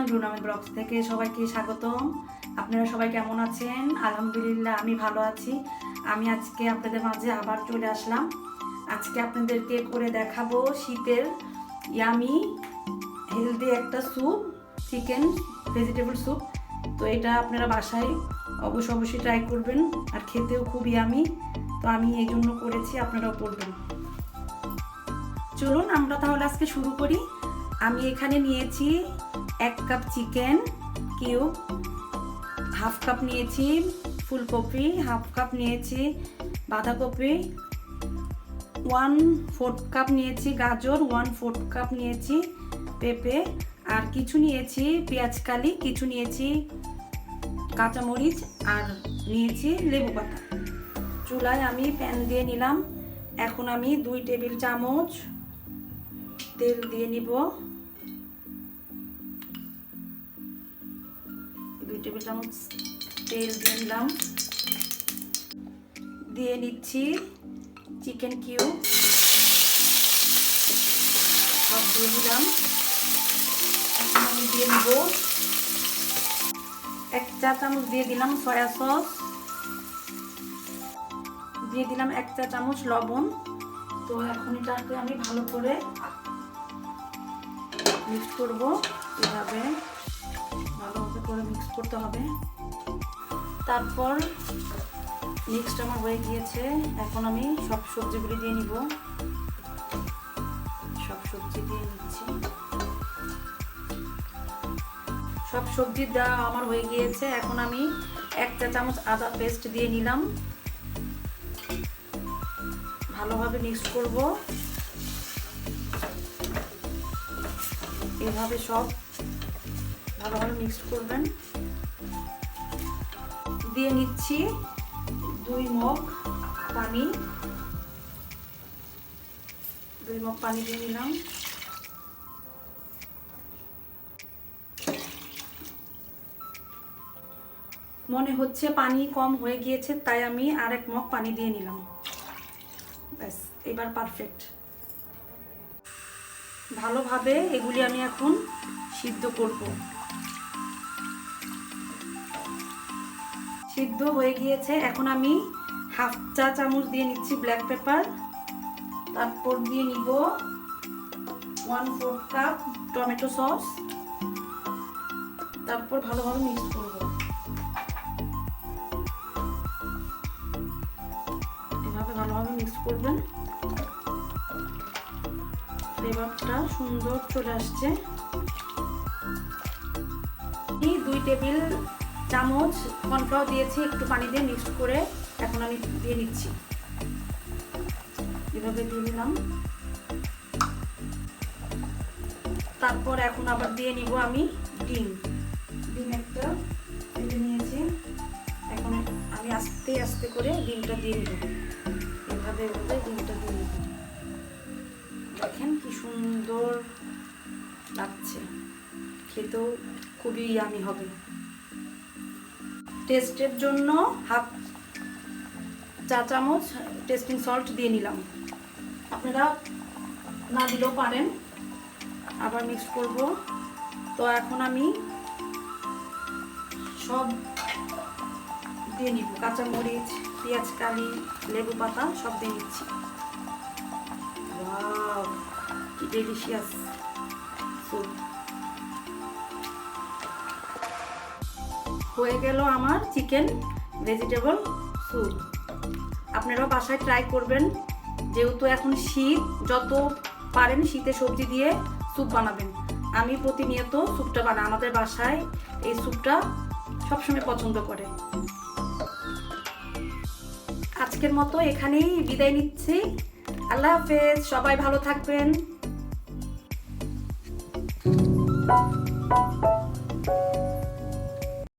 Everyone, Runa blogs থেকে সবাইকে স্বাগতম। আপনারা সবাই কেমন আছেন? আলহামদুলিল্লাহ আমি ভালো আছি। আমি আজকে আপনাদের মাঝে আবার চলে আসলাম। আজকে আপনাদেরকে করে দেখাবো শীতের ইয়ামি হেলদি একটা স্যুপ, চিকেন ভেজিটেবল স্যুপ। তো এটা আপনারা বাসায় অবশ্যই ট্রাই করবেন, আর খেতেও খুব ইয়ামি। তো আমি এই জন্য করেছি, আপনারাও করবেন। চলুন আমরা তাহলে আজকে শুরু করি। আমি এখানে নিয়েছি 1 cup chicken cube, half cup নিয়েছি ফুলকপি, হাফ কাপ নিয়েছি বাঁধাকপি, 1/4 কাপ নিয়েছি গাজর, 1/4 কাপ নিয়েছি পেঁপে, আর কিছু নিয়েছি পেঁয়াজ কালি, কিছু নিয়েছি কাঁচামরিচ, আর নিয়েছি লেবু পাতা। চুলায় আমি প্যান দিয়ে নিলাম। এখন আমি 2 টেবিল চামচ তেল দিয়ে নিব। 2 টেবিল চামচ তেল দিয়ে নিলাম। দিয়ে নিচ্ছি চিকেন কিউব, সব দিয়ে দিলাম। এখন আমি দিয়ে নিব 1 চা চামচ দিয়ে দিলাম সয়া সস, দিয়ে দিলাম 1 চা চামচ লবণ। তো এখন এটাকে আমি ভালো করে মিক্স করব। এভাবে ভালোভাবে করে মিক্স করতে হবে। তারপর মিক্সড আমার হয়ে গিয়েছে। এখন আমি সব সবজিগুলি দিয়ে নিব। সব সবজি দিয়ে নিচ্ছি। সব সবজি দেওয়া আমার হয়ে গিয়েছে। এখন আমি 1 চা চামচ আদা পেস্ট দিয়ে নিলাম। ভালোভাবে মিক্স করব। এভাবে সব ভালোভাবে মিক্স করবেন। দিয়ে নিচ্ছি 2 মগ পানি। 2 মগ পানি দিয়ে নিলাম। মনে হচ্ছে পানি কম হয়ে গিয়েছে, তাই আমি আর 1 মগ পানি দিয়ে নিলাম। ব্যাস, এবার পারফেক্ট। ভালোভাবে এগুলি আমি এখন সিদ্ধ করব। সিদ্ধ হয়ে গিয়েছে। এখন আমি হাফ চা চামচ দিয়ে নিচ্ছি ব্ল্যাক পেপার। তারপর দিয়ে নিব 1/4 কাপ টমেটো সস। তারপর ভালোভাবে মিক্স করব। এভাবে ভালোভাবে মিক্স করবেন। ফ্লেভারটা সুন্দর চলে আসছে। 2 টেবিল চামচ কর্নফ্লাওয়ার দিয়েছি, একটু পানি দিয়ে মিক্স করে এখন আমি দিয়ে নিচ্ছি। এভাবে দিয়ে নিলাম। তারপর এখন আবার দিয়ে নিব আমি ডিম একটা ফেলে নিয়েছি। এখন আমি আস্তে আস্তে করে ডিমটা দিয়ে নিব। এভাবে ডিমটা দিয়ে নিব। দেখেন কি সুন্দর লাগছে, খেতেও খুবই ইয়ামি হবে। টেস্টের জন্য হাফ চা চামচ টেস্টিং সল্ট দিয়ে নিলাম। আপনারা না দিলেও পারেন। আবার মিক্স করব। তো এখন আমি সব দিয়ে নিব, কাঁচামরিচ, পেঁয়াজ কালি, লেবু পাতা সব দিয়ে নিচ্ছি। ওয়াও, কি ডেলিশিয়াস স্যুপ হয়ে গেল আমার চিকেন ভেজিটেবল স্যুপ। আপনারাও বাসায় ট্রাই করবেন। যেহেতু এখন শীত, যত পারেন শীতে সবজি দিয়ে স্যুপ বানাবেন। আমি প্রতিনিয়ত স্যুপটা বানাই। আমাদের বাসায় এই স্যুপটা সবসময় পছন্দ করে। আজকের মতো এখানেই বিদায় নিচ্ছি। আল্লাহ হাফেজ, সবাই ভালো থাকবেন।